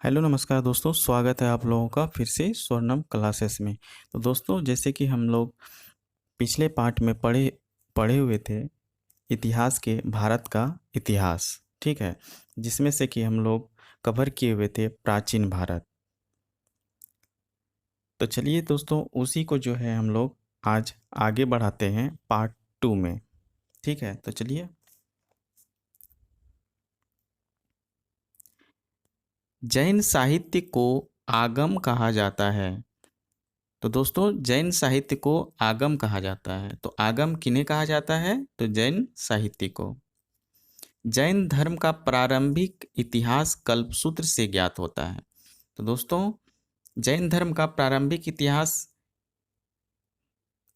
Hello नमस्कार दोस्तों, स्वागत है आप लोगों का फिर से स्वर्णम क्लासेस में। तो दोस्तों, जैसे कि हम लोग पिछले पार्ट में पढ़े पढ़े हुए थे इतिहास के भारत का इतिहास, ठीक है, जिसमें से कि हम लोग कवर किए हुए थे प्राचीन भारत। तो चलिए दोस्तों, उसी को जो है हम लोग आज आगे बढ़ाते हैं पार्ट 2 में। ठीक है, तो चलिए। जैन साहित्य को आगम कहा जाता है। तो दोस्तों, जैन साहित्य को आगम कहा जाता है। तो आगम किन्हें कहा जाता है? तो जैन साहित्य को। जैन धर्म का प्रारंभिक इतिहास कल्पसूत्र से ज्ञात होता है। तो दोस्तों, जैन धर्म का प्रारंभिक इतिहास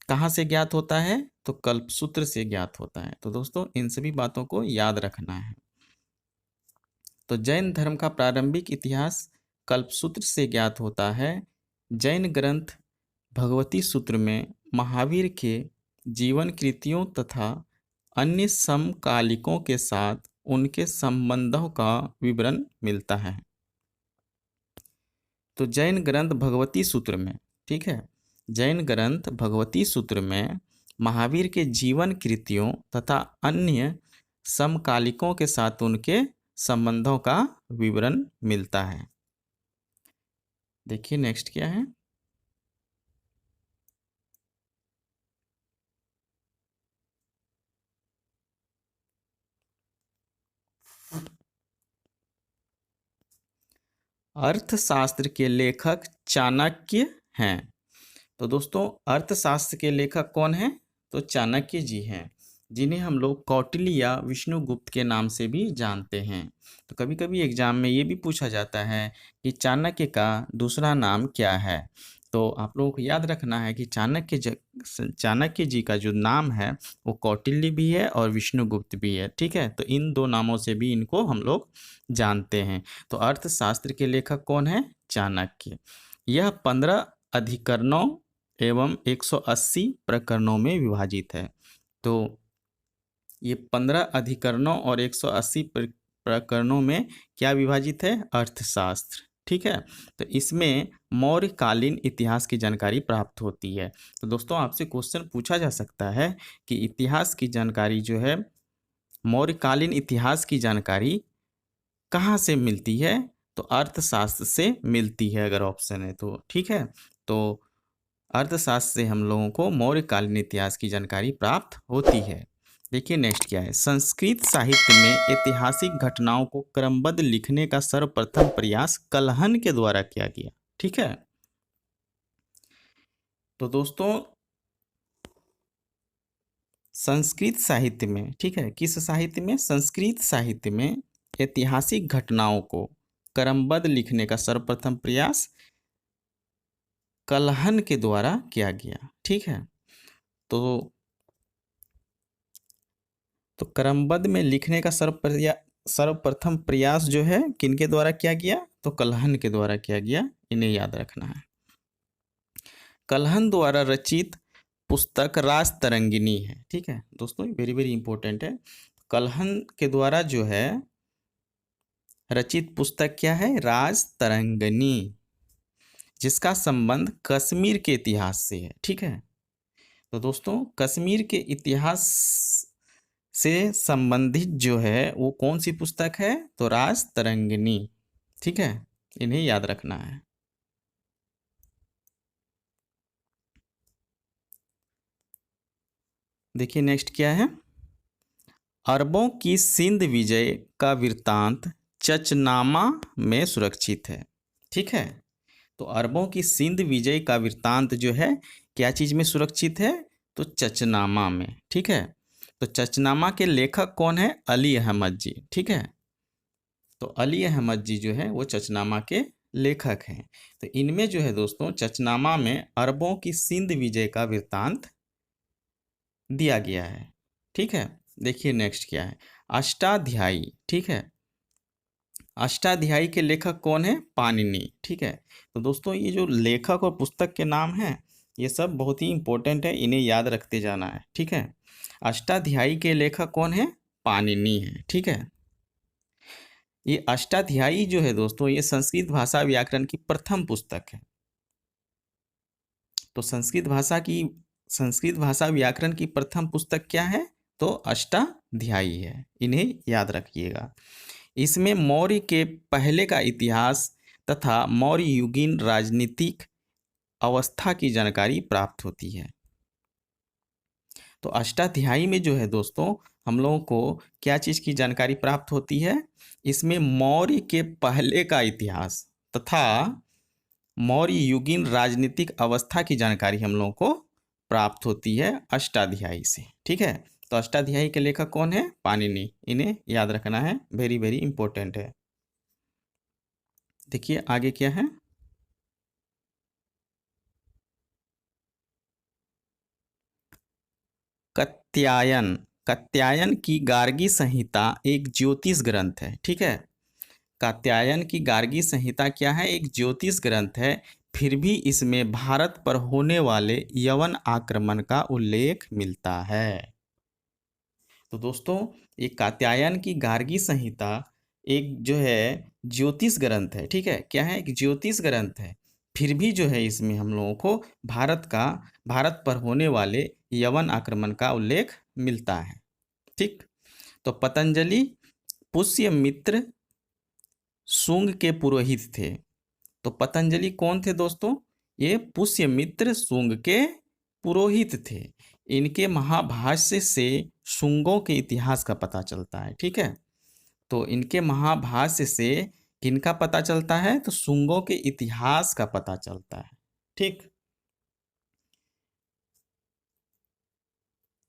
कहाँ से ज्ञात होता है? तो कल्पसूत्र से ज्ञात होता है। तो दोस्तों, इन सभी बातों को याद रखना है। तो जैन धर्म का प्रारंभिक इतिहास कल्पसूत्र से ज्ञात होता है। जैन ग्रंथ भगवती सूत्र में महावीर के जीवन कृतियों तथा अन्य समकालिकों के साथ उनके संबंधों का विवरण मिलता है। तो जैन ग्रंथ भगवती सूत्र में, ठीक है, जैन ग्रंथ भगवती सूत्र में महावीर के जीवन कृतियों तथा अन्य समकालिकों के साथ उनके संबंधों का विवरण मिलता है। देखिए नेक्स्ट क्या है। अर्थशास्त्र के लेखक चाणक्य हैं। तो दोस्तों, अर्थशास्त्र के लेखक कौन हैं? तो चाणक्य जी हैं, जिन्हें हम लोग कौटिल्य या विष्णुगुप्त के नाम से भी जानते हैं। तो कभी कभी एग्जाम में ये भी पूछा जाता है कि चाणक्य का दूसरा नाम क्या है। तो आप लोगों को याद रखना है कि चाणक्य जी का जो नाम है वो कौटिल्य भी है और विष्णुगुप्त भी है। ठीक है, तो इन दो नामों से भी इनको हम लोग जानते हैं। तो अर्थशास्त्र के लेखक कौन है? चाणक्य। यह 15 अधिकरणों एवं 180 प्रकरणों में विभाजित है। तो ये 15 अधिकरणों और 180 प्रकरणों में क्या विभाजित है? अर्थशास्त्र। ठीक है, तो इसमें मौर्यकालीन इतिहास की जानकारी प्राप्त होती है। तो दोस्तों, आपसे क्वेश्चन पूछा जा सकता है कि इतिहास की जानकारी जो है, मौर्यकालीन इतिहास की जानकारी कहाँ से मिलती है? तो अर्थशास्त्र से मिलती है, अगर ऑप्शन है तो। ठीक है, तो अर्थशास्त्र से हम लोगों को मौर्यकालीन इतिहास की जानकारी प्राप्त होती है। देखिए नेक्स्ट क्या है। संस्कृत साहित्य में ऐतिहासिक घटनाओं को क्रमबद्ध लिखने का सर्वप्रथम प्रयास कलहन के द्वारा किया गया। ठीक है, तो दोस्तों, संस्कृत साहित्य में, ठीक है, किस साहित्य में? संस्कृत साहित्य में ऐतिहासिक घटनाओं को क्रमबद्ध लिखने का सर्वप्रथम प्रयास कलहन के द्वारा किया गया। ठीक है, तो क्रमबद्ध में लिखने का सर्वप्रथम प्रयास जो है किनके द्वारा किया गया? तो कलहन के द्वारा किया गया। इन्हें याद रखना है। कलहन द्वारा रचित पुस्तक राज तरंगिणी है। ठीक है दोस्तों, वेरी वेरी इंपॉर्टेंट है। कलहन के द्वारा जो है रचित पुस्तक क्या है? राज तरंगिणी, जिसका संबंध कश्मीर के इतिहास से है। ठीक है, तो दोस्तों, कश्मीर के इतिहास से संबंधित जो है वो कौन सी पुस्तक है? तो राज तरंगिणी। ठीक है, इन्हें याद रखना है। देखिए नेक्स्ट क्या है। अरबों की सिंध विजय का वृत्तांत चचनामा में सुरक्षित है। ठीक है, तो अरबों की सिंध विजय का वृत्तांत जो है क्या चीज में सुरक्षित है? तो चचनामा में। ठीक है, तो चचनामा के लेखक कौन है? अली अहमद जी। ठीक है, तो अली अहमद जी जो है वो चचनामा के लेखक हैं। तो इनमें जो है दोस्तों, चचनामा में अरबों की सिंध विजय का वृत्तांत दिया गया है। ठीक है, देखिए नेक्स्ट क्या है। अष्टाध्यायी। ठीक है, अष्टाध्यायी के लेखक कौन है? पाणिनि। ठीक है, तो दोस्तों, ये जो लेखक और पुस्तक के नाम हैं ये सब बहुत ही इंपॉर्टेंट है, इन्हें याद रखते जाना है। ठीक है, अष्टाध्यायी के लेखक कौन है? पाणिनि है। ठीक है, ये अष्टाध्यायी जो है दोस्तों, ये संस्कृत भाषा व्याकरण की प्रथम पुस्तक है। तो संस्कृत भाषा व्याकरण की प्रथम पुस्तक क्या है? तो अष्टाध्यायी है, इन्हें याद रखिएगा। इसमें मौर्य के पहले का इतिहास तथा मौर्य युगीन राजनीतिक अवस्था की जानकारी प्राप्त होती है। तो अष्टाध्यायी में जो है दोस्तों, हम लोगों को क्या चीज़ की जानकारी प्राप्त होती है? इसमें मौर्य के पहले का इतिहास तथा मौर्य युगीन राजनीतिक अवस्था की जानकारी हम लोगों को प्राप्त होती है अष्टाध्यायी से। ठीक है, तो अष्टाध्यायी के लेखक कौन है? पाणिनि। इन्हें याद रखना है, वेरी वेरी इंपॉर्टेंट है। देखिए आगे क्या है। कात्यायन। कात्यायन की गार्गी संहिता एक ज्योतिष ग्रंथ है। ठीक है, कात्यायन की गार्गी संहिता क्या है? एक ज्योतिष ग्रंथ है। फिर भी इसमें भारत पर होने वाले यवन आक्रमण का उल्लेख मिलता है। तो दोस्तों, ये कात्यायन की गार्गी संहिता एक जो है ज्योतिष ग्रंथ है। ठीक है, क्या है? एक ज्योतिष ग्रंथ है। फिर भी जो है इसमें हम लोगों को भारत पर होने वाले यवन आक्रमण का उल्लेख मिलता है। ठीक, तो पतंजलि पुष्यमित्र शुंग के पुरोहित थे। तो पतंजलि कौन थे दोस्तों? ये पुष्यमित्र शुंग के पुरोहित थे। इनके महाभाष्य से शुंगों के इतिहास का पता चलता है। ठीक है, तो इनके महाभाष्य से किनका पता चलता है? तो शुंगों के इतिहास का पता चलता है। ठीक,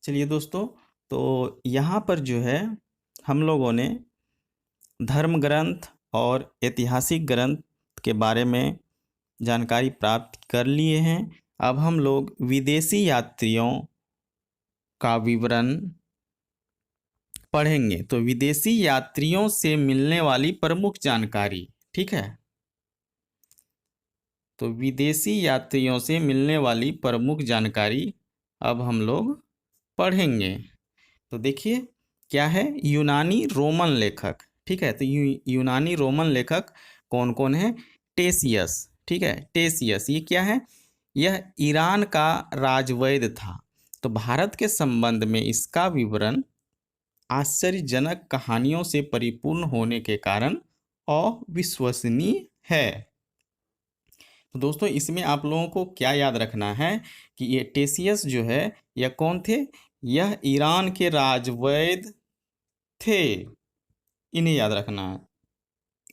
चलिए दोस्तों, तो यहाँ पर जो है हम लोगों ने धर्म ग्रंथ और ऐतिहासिक ग्रंथ के बारे में जानकारी प्राप्त कर लिए हैं। अब हम लोग विदेशी यात्रियों का विवरण पढ़ेंगे। तो विदेशी यात्रियों से मिलने वाली प्रमुख जानकारी। ठीक है, तो विदेशी यात्रियों से मिलने वाली प्रमुख जानकारी अब हम लोग पढ़ेंगे। तो देखिए क्या है, यूनानी रोमन लेखक। ठीक है, तो यूनानी रोमन लेखक कौन कौन है? टेसियस। ठीक है, टेसियस ये क्या है? यह ईरान का राजवैद्य था। तो भारत के संबंध में इसका विवरण आश्चर्यजनक कहानियों से परिपूर्ण होने के कारण अविश्वसनीय है। तो दोस्तों, इसमें आप लोगों को क्या याद रखना है कि ये टेसियस जो है यह कौन थे? यह ईरान के राजवैद्य थे, इन्हें याद रखना है।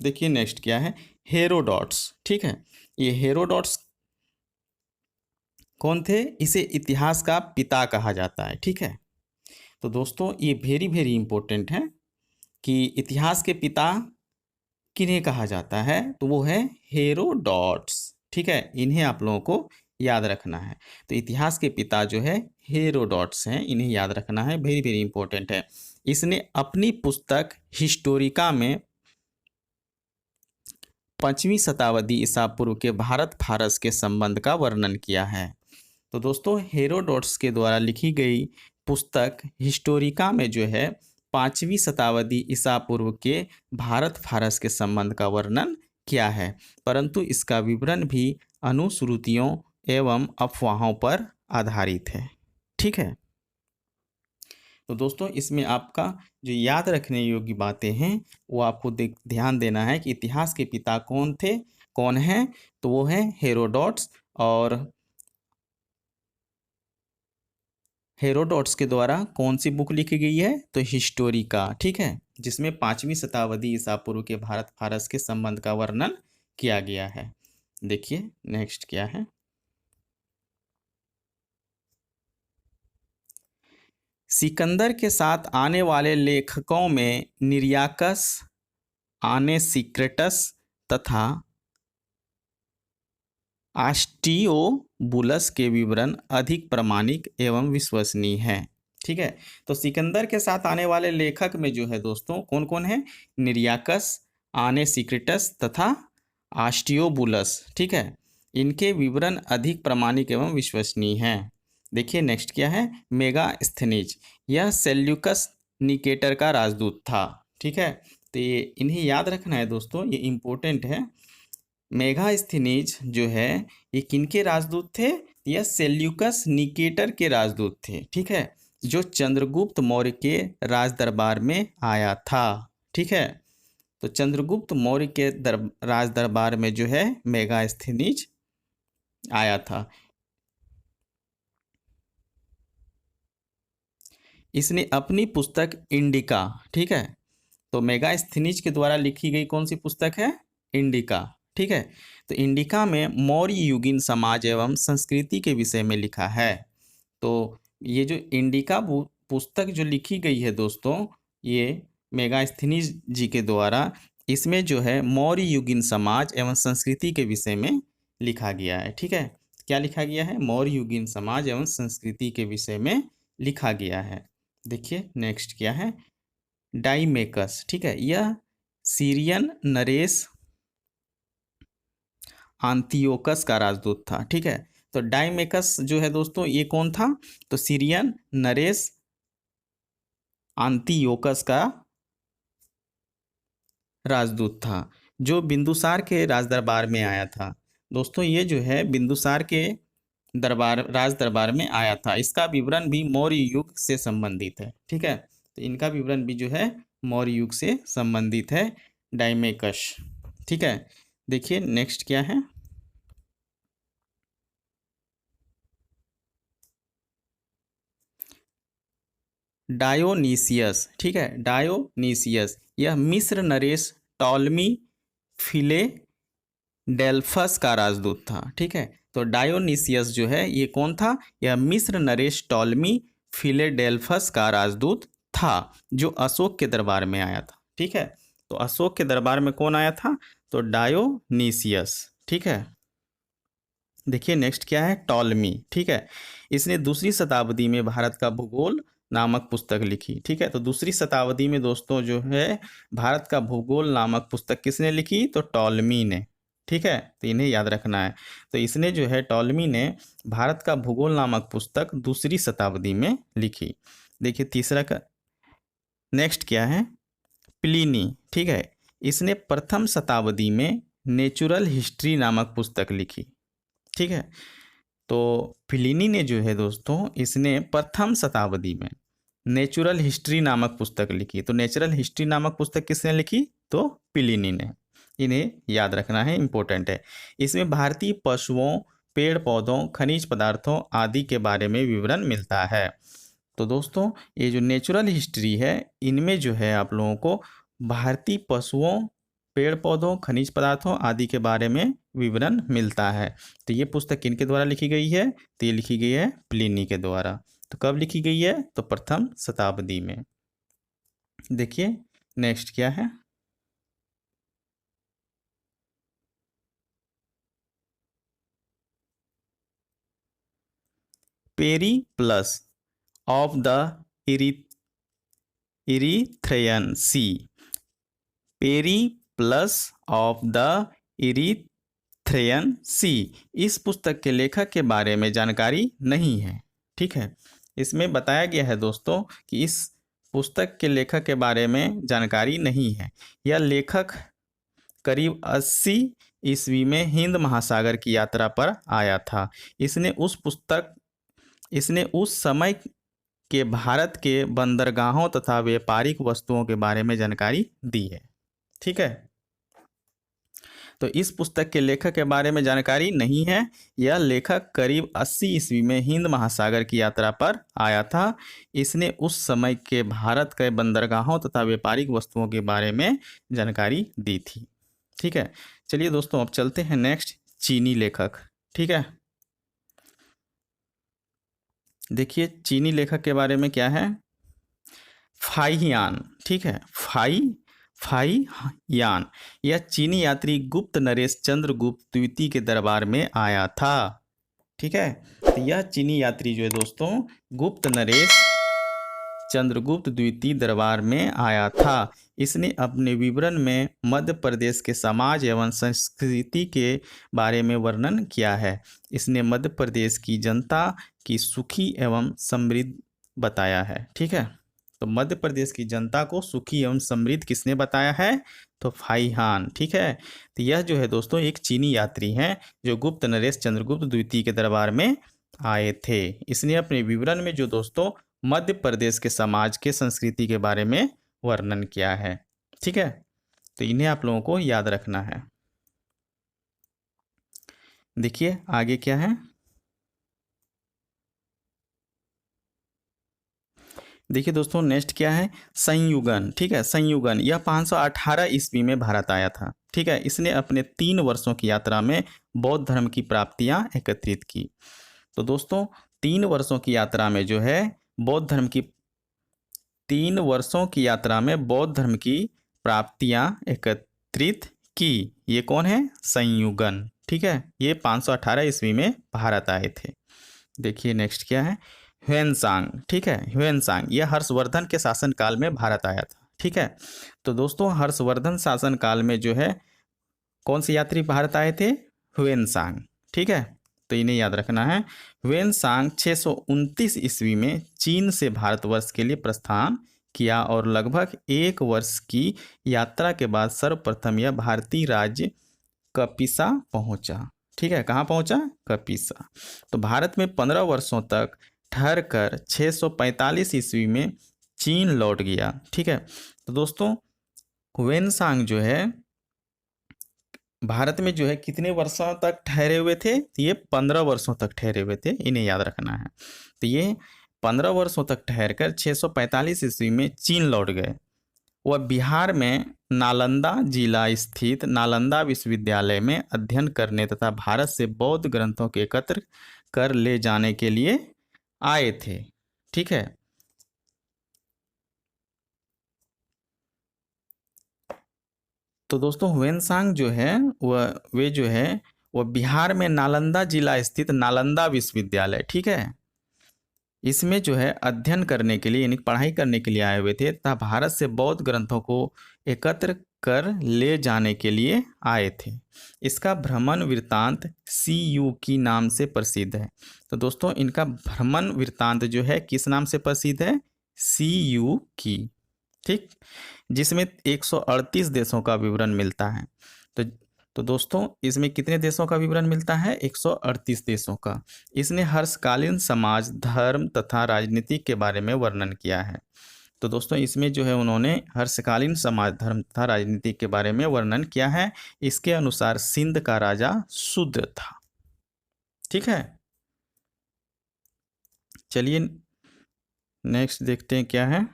देखिए नेक्स्ट क्या है, हेरोडोट्स। ठीक है, ये हेरोडोट्स कौन थे? इसे इतिहास का पिता कहा जाता है। ठीक है, तो दोस्तों ये वेरी वेरी इंपॉर्टेंट है कि इतिहास के पिता किन्हें कहा जाता है? तो वो है हेरोडोट्स। ठीक है, इन्हें आप लोगों को याद रखना है। तो इतिहास के पिता जो है हेरोडोट्स हैं, इन्हें याद रखना है, वेरी वेरी इंपॉर्टेंट है। इसने अपनी पुस्तक हिस्टोरिका में 5वीं शताब्दी ईसा पूर्व के भारत फारस के संबंध का वर्णन किया है। तो दोस्तों, हेरोडोट्स के द्वारा लिखी गई पुस्तक हिस्टोरिका में जो है 5वीं शताब्दी ईसा पूर्व के भारत फारस के संबंध का वर्णन किया है, परंतु इसका विवरण भी अनुश्रुतियों एवं अफवाहों पर आधारित है। ठीक है, तो दोस्तों इसमें आपका जो याद रखने योग्य बातें हैं वो आपको ध्यान देना है कि इतिहास के पिता कौन थे, कौन हैं? तो वो हैं हेरोडोट्स। और हेरोडोट्स के द्वारा कौन सी बुक लिखी गई है? तो हिस्टोरिका। ठीक है, जिसमें 5वीं शताब्दी ईसा पूर्व के भारत फारस के संबंध का वर्णन किया गया है। देखिए नेक्स्ट क्या है, सिकंदर के साथ आने वाले लेखकों में निरियाकस, आनेसिक्रेटस तथा आस्टियोबुलस के विवरण अधिक प्रामाणिक एवं विश्वसनीय हैं। ठीक है, तो सिकंदर के साथ आने वाले लेखक में जो है दोस्तों कौन कौन है? निरियाकस, आनेसिक्रेटस तथा आस्टियोबुलस। ठीक है, इनके विवरण अधिक प्रामाणिक एवं विश्वसनीय हैं। देखिए नेक्स्ट क्या है, मेगास्थनीज। यह सेल्यूकस निकेटर का राजदूत था। ठीक है, तो ये इन्हें याद रखना है दोस्तों, ये इम्पोर्टेंट है। मेगास्थनीज जो है ये किनके राजदूत थे? यह सेल्यूकस निकेटर के राजदूत थे, ठीक है, जो चंद्रगुप्त मौर्य के राज दरबार में आया था, ठीक है। तो चंद्रगुप्त मौर्य के राज दरबार में जो है मेगास्थनीज आया था। इसने अपनी पुस्तक इंडिका, ठीक है, तो मेगास्थनीज के द्वारा लिखी गई कौन सी पुस्तक है? इंडिका, ठीक है। तो इंडिका में मौर्य युगीन समाज एवं संस्कृति के विषय में लिखा है। तो ये जो इंडिका पुस्तक जो लिखी गई है दोस्तों, ये मेगास्थनीज जी के द्वारा, इसमें जो है मौर्य युगीन समाज एवं संस्कृति के विषय में लिखा गया है, ठीक है। क्या लिखा गया है? मौर्य युगीन समाज एवं संस्कृति के विषय में लिखा गया है। देखिए नेक्स्ट क्या है? डाइमेकस, ठीक है, यह सीरियन नरेश आंतियोकस का राजदूत था, ठीक है। तो डाइमेकस जो है दोस्तों ये कौन था? तो सीरियन नरेश आंतियोकस का राजदूत था, जो बिंदुसार के राज दरबार में आया था। दोस्तों ये जो है बिंदुसार के राज दरबार में आया था। इसका विवरण भी मौर्य युग से संबंधित है, ठीक है। तो इनका विवरण भी जो है मौर्य युग से संबंधित है, डाइमेकस, ठीक है। देखिए नेक्स्ट क्या है? डायोनीसियस, ठीक है, डायोनीसियस, यह मिस्र नरेश टॉलमी फिले डेल्फस का राजदूत था, ठीक है। तो डायोनीसियस जो है ये कौन था? यह मिस्र नरेश टॉलमी फिलेडेल्फस का राजदूत था, जो अशोक के दरबार में आया था, ठीक है। तो अशोक के दरबार में कौन आया था? तो डायोनीसियस, ठीक है। देखिए नेक्स्ट क्या है? टॉलमी, ठीक है, इसने दूसरी शताब्दी में भारत का भूगोल नामक पुस्तक लिखी, ठीक है। तो दूसरी शताब्दी में दोस्तों जो है भारत का भूगोल नामक पुस्तक किसने लिखी? तो टॉलमी ने, ठीक है। तो इन्हें याद रखना है। तो इसने जो है टॉलमी ने भारत का भूगोल नामक पुस्तक दूसरी शताब्दी में लिखी। देखिए तीसरा का नेक्स्ट क्या है? प्लिनी, ठीक है, इसने प्रथम शताब्दी में नेचुरल हिस्ट्री नामक पुस्तक लिखी, ठीक है। तो प्लिनी ने जो है दोस्तों इसने प्रथम शताब्दी में नेचुरल हिस्ट्री नामक पुस्तक लिखी। तो नेचुरल हिस्ट्री नामक पुस्तक किसने लिखी? तो प्लिनी ने। इन्हें याद रखना है, इंपॉर्टेंट है। इसमें भारतीय पशुओं, पेड़ पौधों, खनिज पदार्थों आदि के बारे में विवरण मिलता है। तो दोस्तों ये जो नेचुरल हिस्ट्री है इनमें जो है आप लोगों को भारतीय पशुओं, पेड़ पौधों, खनिज पदार्थों आदि के बारे में विवरण मिलता है। तो ये पुस्तक किनके द्वारा लिखी गई है? तो ये लिखी गई है प्लिनी के द्वारा। तो कब लिखी गई है? तो प्रथम शताब्दी में। देखिए नेक्स्ट क्या है? Periplus of the Erythraean Sea, Periplus of the Erythraean Sea, इस पुस्तक के लेखक के बारे में जानकारी नहीं है, ठीक है। इसमें बताया गया है दोस्तों कि इस पुस्तक के लेखक के बारे में जानकारी नहीं है। यह लेखक करीब 80 ईस्वी में हिंद महासागर की यात्रा पर आया था। इसने उस समय के भारत के बंदरगाहों तथा व्यापारिक वस्तुओं के बारे में जानकारी दी है, ठीक है। तो इस पुस्तक के लेखक के बारे में जानकारी नहीं है। यह लेखक करीब 80 ईस्वी में हिंद महासागर की यात्रा पर आया था। इसने उस समय के भारत के बंदरगाहों तथा व्यापारिक वस्तुओं के बारे में जानकारी दी थी, ठीक है। चलिए दोस्तों अब चलते हैं नेक्स्ट, चीनी लेखक, ठीक है। देखिए चीनी लेखक के बारे में क्या है? फाहियान, ठीक है, फाहियान, यह चीनी यात्री गुप्त नरेश चंद्रगुप्त द्वितीय के दरबार में आया था, ठीक है। तो यह चीनी यात्री जो है दोस्तों गुप्त नरेश चंद्रगुप्त द्वितीय दरबार में आया था। इसने अपने विवरण में मध्य प्रदेश के समाज एवं संस्कृति के बारे में वर्णन किया है। इसने मध्य प्रदेश की जनता की सुखी एवं समृद्ध बताया है, ठीक है। तो मध्य प्रदेश की जनता को सुखी एवं समृद्ध किसने बताया है? तो फाइहान। ठीक है, तो यह जो है दोस्तों एक चीनी यात्री हैं जो गुप्त नरेश चंद्रगुप्त द्वितीय के दरबार में आए थे। इसने अपने विवरण में जो दोस्तों मध्य प्रदेश के समाज के संस्कृति के बारे में वर्णन किया है। ठीक है, तो इन्हें आप लोगों को याद रखना है। देखिए आगे क्या है। देखिए दोस्तों नेक्स्ट क्या है, संयुगन। ठीक है, संयुगन यह 518 ईस्वी में भारत आया था। ठीक है, इसने अपने 3 वर्षों की यात्रा में बौद्ध धर्म की प्राप्तियां एकत्रित की। तो दोस्तों 3 वर्षों की यात्रा में जो है बौद्ध धर्म की 3 वर्षों की यात्रा में बौद्ध धर्म की प्राप्तियां एकत्रित की। ये कौन है? संयुगन। ठीक है, ये 518 ईस्वी में भारत आए थे। देखिए नेक्स्ट क्या है, ह्वेनसांग। ठीक है, ह्वेनसांग यह हर्षवर्धन के शासनकाल में भारत आया था। ठीक है, तो दोस्तों हर्षवर्धन शासनकाल में जो है कौन से यात्री भारत आए थे? ह्वेनसांग। ठीक है, तो इन्हें याद रखना है। ह्वेनसांग 629 ईस्वी में चीन से भारतवर्ष के लिए प्रस्थान किया और लगभग 1 वर्ष की यात्रा के बाद सर्वप्रथम यह भारतीय राज्य कपिसा पहुंचा। ठीक है, कहाँ पहुंचा? कपिसा। तो भारत में 15 वर्षों तक ठहर कर 645 ईस्वी में चीन लौट गया। ठीक है, तो दोस्तों ह्वेनसांग जो है भारत में जो है कितने वर्षों तक ठहरे हुए थे? ये 15 वर्षों तक ठहरे हुए थे, इन्हें याद रखना है। तो ये 15 वर्षों तक ठहर कर 645 ईस्वी में चीन लौट गए। वह बिहार में नालंदा जिला स्थित नालंदा विश्वविद्यालय में अध्ययन करने तथा भारत से बौद्ध ग्रंथों के एकत्र कर ले जाने के लिए आए थे। ठीक है, तो दोस्तों ह्वेनसांग जो है वह बिहार में नालंदा जिला स्थित नालंदा विश्वविद्यालय, ठीक है, इसमें जो है अध्ययन करने के लिए यानी पढ़ाई करने के लिए आए हुए थे तथा भारत से बौद्ध ग्रंथों को एकत्र कर ले जाने के लिए आए थे। इसका भ्रमण वृत्तांत CU की नाम से प्रसिद्ध है। तो दोस्तों इनका भ्रमण वृत्तांत जो है किस नाम से प्रसिद्ध है? CU की। ठीक, जिसमें 138 देशों का विवरण मिलता है। तो दोस्तों इसमें कितने देशों का विवरण मिलता है? 138 देशों का। इसने हर्षकालीन समाज, धर्म तथा राजनीति के बारे में वर्णन किया है। तो दोस्तों इसमें जो है उन्होंने हर्षकालीन समाज, धर्म तथा राजनीति के बारे में वर्णन किया है। इसके अनुसार सिंध का राजा शूद्र था। ठीक है, चलिए नेक्स्ट देखते हैं क्या है।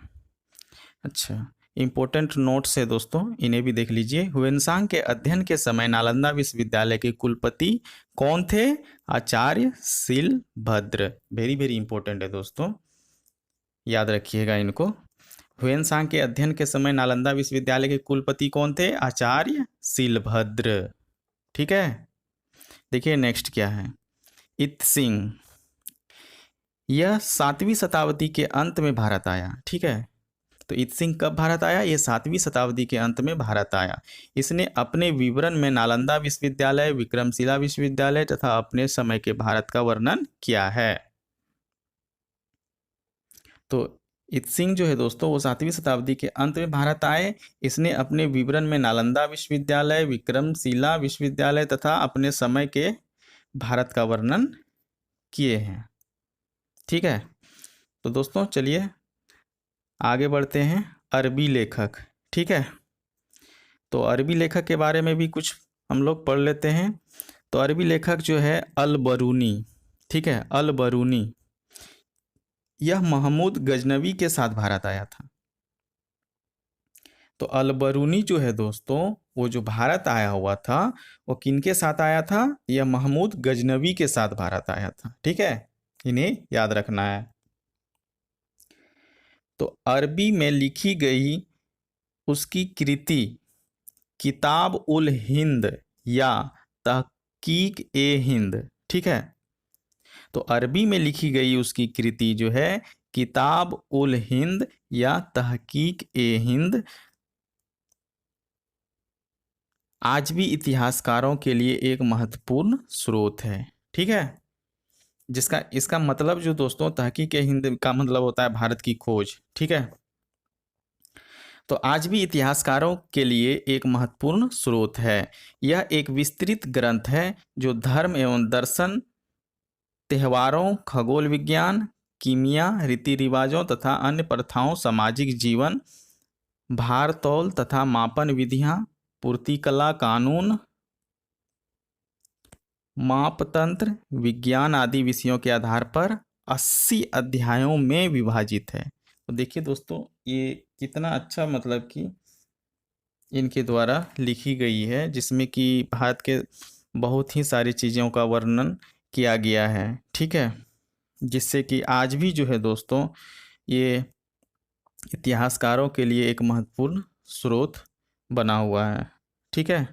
अच्छा, इंपॉर्टेंट नोट्स है दोस्तों, इन्हें भी देख लीजिए। ह्वेनसांग के अध्ययन के समय नालंदा विश्वविद्यालय के कुलपति कौन थे? आचार्य शिलभद्र। वेरी वेरी इंपॉर्टेंट है दोस्तों, याद रखिएगा इनको। ह्वेनसांग के अध्ययन के समय नालंदा विश्वविद्यालय के कुलपति कौन थे? आचार्य शिलभद्र। ठीक है, देखिए नेक्स्ट क्या है, इत्सिंग। यह 7वीं शताब्दी के अंत में भारत आया। ठीक है, तो इत्सिंग कब भारत आया? ये 7वीं शताब्दी के अंत में भारत आया। इसने अपने विवरण में नालंदा विश्वविद्यालय, विक्रमशिला विश्वविद्यालय तथा अपने समय के भारत का वर्णन किया है। तो इत्सिंग जो है दोस्तों वो 7वीं शताब्दी के अंत में भारत आए। इसने अपने विवरण में नालंदा विश्वविद्यालय, विक्रमशिला विश्वविद्यालय तथा अपने समय के भारत का वर्णन किए हैं। ठीक है, तो दोस्तों चलिए आगे बढ़ते हैं। अरबी लेखक। ठीक है, तो अरबी लेखक के बारे में भी कुछ हम लोग पढ़ लेते हैं। तो अरबी लेखक जो है अल बरूनी। ठीक है, अल बरूनी यह महमूद गजनवी के साथ भारत आया था। तो अल बरूनी जो है दोस्तों वो जो भारत आया हुआ था वो किनके साथ आया था? यह महमूद गजनवी के साथ भारत आया था। ठीक है, इन्हें याद रखना है। तो अरबी में लिखी गई उसकी कृति किताब उल हिंद या तहकीक ए हिंद। ठीक है, तो अरबी में लिखी गई उसकी कृति जो है किताब उल हिंद या तहकीक ए हिंद आज भी इतिहासकारों के लिए एक महत्वपूर्ण स्रोत है। ठीक है, इसका मतलब जो दोस्तों तहकीक ए हिंद का मतलब होता है भारत की खोज। ठीक है, तो आज भी इतिहासकारों के लिए एक महत्वपूर्ण स्रोत है। यह एक विस्तृत ग्रंथ है जो धर्म एवं दर्शन, त्योहारों, खगोल विज्ञान, कीमिया, रीति रिवाजों तथा अन्य प्रथाओं, सामाजिक जीवन, भारतौल तथा मापन विधियां, पूर्तिकला, कानून, मापतंत्र, विज्ञान आदि विषयों के आधार पर 80 अध्यायों में विभाजित है। तो देखिए दोस्तों, ये कितना अच्छा मतलब कि इनके द्वारा लिखी गई है, जिसमें कि भारत के बहुत ही सारी चीज़ों का वर्णन किया गया है। ठीक है, जिससे कि आज भी जो है दोस्तों, ये इतिहासकारों के लिए एक महत्वपूर्ण स्रोत बना हुआ है। ठीक है,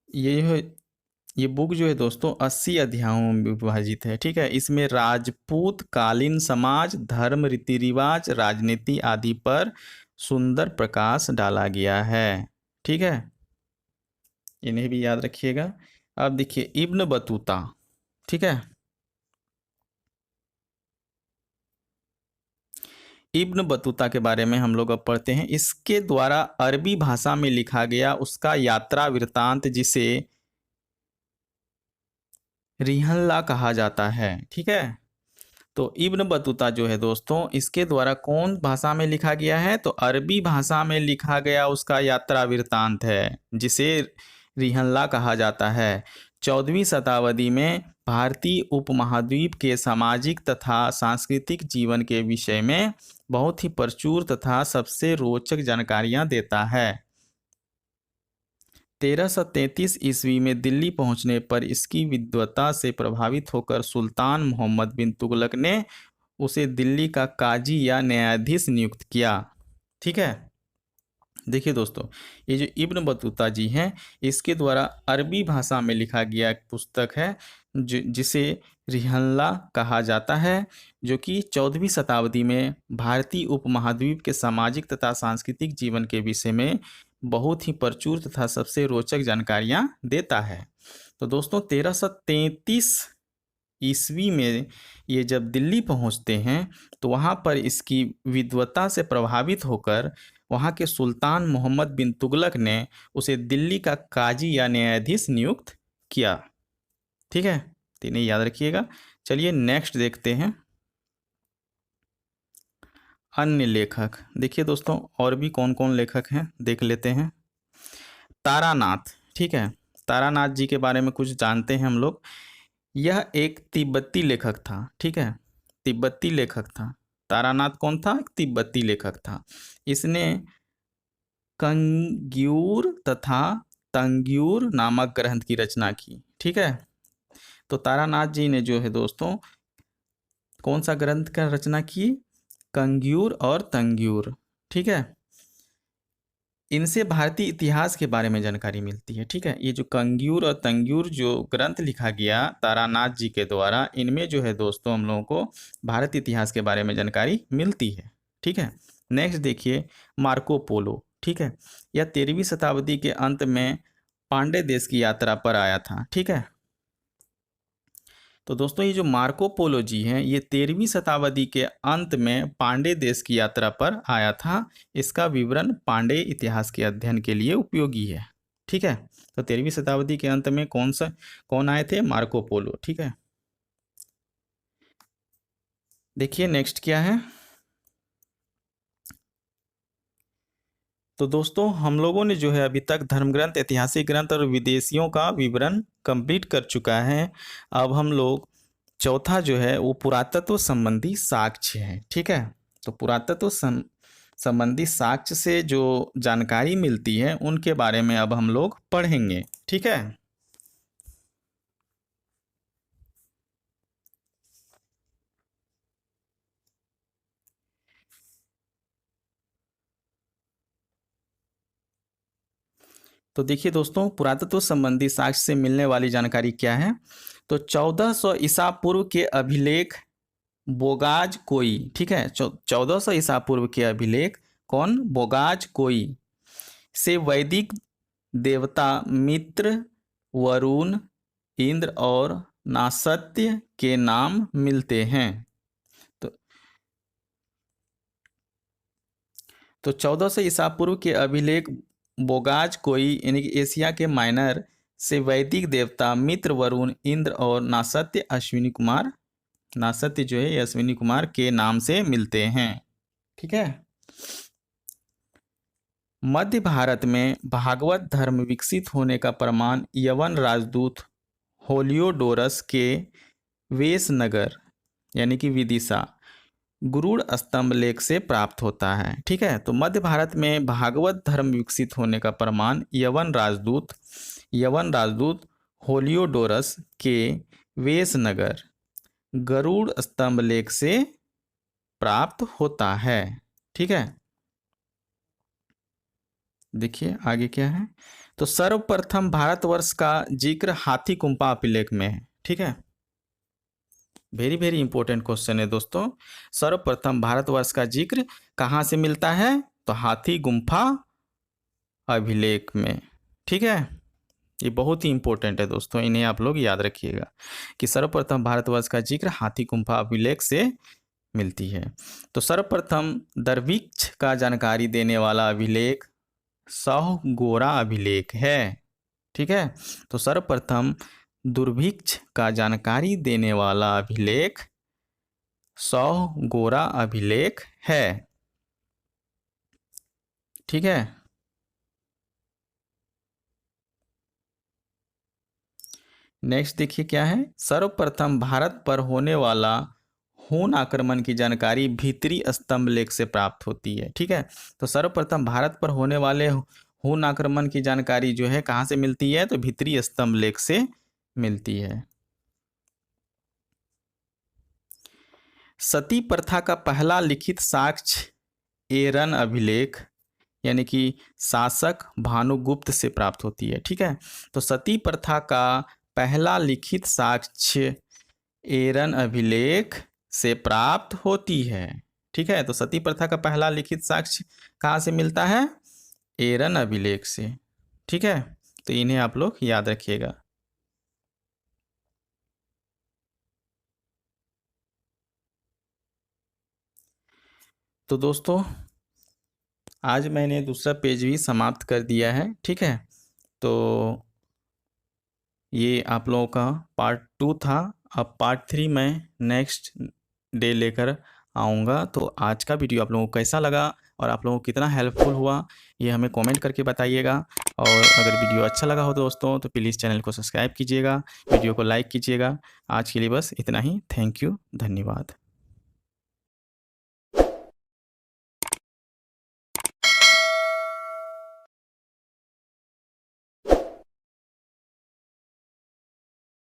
ये ये बुक जो है दोस्तों 80 अध्यायों में विभाजित है। ठीक है, इसमें राजपूत कालीन समाज, धर्म, रीति रिवाज, राजनीति आदि पर सुंदर प्रकाश डाला गया है। ठीक है, इन्हें भी याद रखिएगा। अब देखिए इब्न बतूता। ठीक है, इब्न बतूता के बारे में हम लोग अब पढ़ते हैं। इसके द्वारा अरबी भाषा में लिखा गया उसका यात्रा वृत्तांत, जिसे रिहल्ला कहा जाता है। ठीक है, तो इब्न बतूता जो है दोस्तों, इसके द्वारा कौन भाषा में लिखा गया है? तो अरबी भाषा में लिखा गया उसका यात्रा वृत्तांत है, जिसे रिहल्ला कहा जाता है। 14वीं शताब्दी में भारतीय उपमहाद्वीप के सामाजिक तथा सांस्कृतिक जीवन के विषय में बहुत ही प्रचुर तथा सबसे रोचक जानकारियां देता है। 1333 ईस्वी में दिल्ली पहुंचने पर इसकी विद्वता से प्रभावित होकर सुल्तान मोहम्मद बिन तुगलक ने उसे दिल्ली का काजी या न्यायाधीश नियुक्त किया। ठीक है, देखिए दोस्तों, ये जो इब्न बतूता जी हैं, इसके द्वारा अरबी भाषा में लिखा गया एक पुस्तक है जिसे रिहल्ला कहा जाता है, जो कि 14वीं शताब्दी में भारतीय उपमहाद्वीप के सामाजिक तथा सांस्कृतिक जीवन के विषय में बहुत ही प्रचुर तथा सबसे रोचक जानकारियां देता है। तो दोस्तों 1333 ईस्वी में ये जब दिल्ली पहुंचते हैं, तो वहाँ पर इसकी विद्वता से प्रभावित होकर वहाँ के सुल्तान मोहम्मद बिन तुगलक ने उसे दिल्ली का काजी या न्यायाधीश नियुक्त किया। ठीक है, तो इन्हें याद रखिएगा। चलिए नेक्स्ट देखते हैं अन्य लेखक। देखिए दोस्तों, और भी कौन कौन लेखक हैं देख लेते हैं। तारानाथ। ठीक है, तारानाथ जी के बारे में कुछ जानते हैं हम लोग। यह एक तिब्बती लेखक था। ठीक है, तिब्बती लेखक था। तारानाथ कौन था? एक तिब्बती लेखक था। इसने कंग्यूर तथा तंग्यूर नामक ग्रंथ की रचना की। ठीक है, तो तारानाथ जी ने जो है दोस्तों कौन सा ग्रंथ का रचना की? कंग्यूर और तंग्यूर। ठीक है, इनसे भारतीय इतिहास के बारे में जानकारी मिलती है। ठीक है, ये जो कंग्यूर और तंग्यूर जो ग्रंथ लिखा गया तारानाथ जी के द्वारा, इनमें जो है दोस्तों हम लोगों को भारतीय इतिहास के बारे में जानकारी मिलती है। ठीक है, नेक्स्ट देखिए मार्को पोलो। ठीक है, यह 13वीं शताब्दी के अंत में पांडे देश की यात्रा पर आया था। ठीक है, तो दोस्तों ये जो मार्को पोलो जी हैं, ये 13वीं शताब्दी के अंत में पांडे देश की यात्रा पर आया था। इसका विवरण पांडे इतिहास के अध्ययन के लिए उपयोगी है। ठीक है, तो 13वीं शताब्दी के अंत में कौन आए थे? Marco Polo. ठीक है, देखिए नेक्स्ट क्या है। तो दोस्तों हम लोगों ने जो है अभी तक धर्म ग्रंथ, ऐतिहासिक ग्रंथ और विदेशियों का विवरण कंप्लीट कर चुका है। अब हम लोग चौथा जो है वो पुरातत्व संबंधी साक्ष्य है। ठीक है, तो पुरातत्व संबंधी साक्ष्य से जो जानकारी मिलती है उनके बारे में अब हम लोग पढ़ेंगे। ठीक है, तो देखिए दोस्तों पुरातत्व संबंधी साक्ष्य से मिलने वाली जानकारी क्या है? तो 1400 ईसा पूर्व के अभिलेख बोगाज कोई। ठीक है, 1400 ईसा पूर्व के अभिलेख कौन? बोगाज कोई से वैदिक देवता मित्र, वरुण, इंद्र और नासत्य के नाम मिलते हैं। तो 1400 ईसा पूर्व के अभिलेख बोगाज कोई यानी कि एशिया के माइनर से वैदिक देवता मित्र, वरुण, इंद्र और नासत्य अश्विनी कुमार, नासत्य जो है अश्विनी कुमार के नाम से मिलते हैं। ठीक है। मध्य भारत में भागवत धर्म विकसित होने का प्रमाण यवन राजदूत होलियोडोरस के वेशनगर यानी कि विदिशा गुरुड़ स्तंभ लेख से प्राप्त होता है। ठीक है। तो मध्य भारत में भागवत धर्म विकसित होने का प्रमाण यवन राजदूत होलियोडोरस के वेशनगर गरुड़ स्तंभ लेख से प्राप्त होता है। ठीक है। देखिए आगे क्या है। तो सर्वप्रथम भारतवर्ष का जिक्र हाथी गुम्फा अभिलेख में है। ठीक है। वेरी वेरी इंपॉर्टेंट क्वेश्चन है दोस्तों। सर्वप्रथम भारतवर्ष का जिक्र कहाँ से मिलता है? तो हाथी गुम्फा अभिलेख में। ठीक है। ये बहुत ही इंपॉर्टेंट है दोस्तों, इन्हें आप लोग याद रखिएगा कि सर्वप्रथम भारतवर्ष का जिक्र हाथी गुम्फा अभिलेख से मिलती है। तो सर्वप्रथम दरवृक्ष का जानकारी देने वाला अभिलेख सौगोरा अभिलेख है। ठीक है। तो सर्वप्रथम दुर्भिक्ष का जानकारी देने वाला अभिलेख सौगोरा अभिलेख है। ठीक है। नेक्स्ट देखिए क्या है। सर्वप्रथम भारत पर होने वाला हून आक्रमण की जानकारी भीतरी स्तंभ लेख से प्राप्त होती है। ठीक है। तो सर्वप्रथम भारत पर होने वाले हून आक्रमण की जानकारी जो है कहाँ से मिलती है? तो भीतरी स्तंभ लेख से मिलती है। सती प्रथा का पहला लिखित साक्ष्य एरन अभिलेख यानी कि शासक भानुगुप्त से प्राप्त होती है। ठीक है। तो सती प्रथा का पहला लिखित साक्ष्य एरन अभिलेख से प्राप्त होती है। ठीक है। तो सती प्रथा का पहला लिखित साक्ष्य कहाँ से मिलता है? एरन अभिलेख से। ठीक है। तो इन्हें आप लोग याद रखिएगा। तो दोस्तों आज मैंने दूसरा पेज भी समाप्त कर दिया है। ठीक है। तो ये आप लोगों का पार्ट 2 था। अब पार्ट 3 मैं नेक्स्ट डे लेकर आऊँगा। तो आज का वीडियो आप लोगों को कैसा लगा और आप लोगों को कितना हेल्पफुल हुआ ये हमें कमेंट करके बताइएगा। और अगर वीडियो अच्छा लगा हो दोस्तों तो प्लीज़ चैनल को सब्सक्राइब कीजिएगा, वीडियो को लाइक कीजिएगा। आज के लिए बस इतना ही। थैंक यू, धन्यवाद।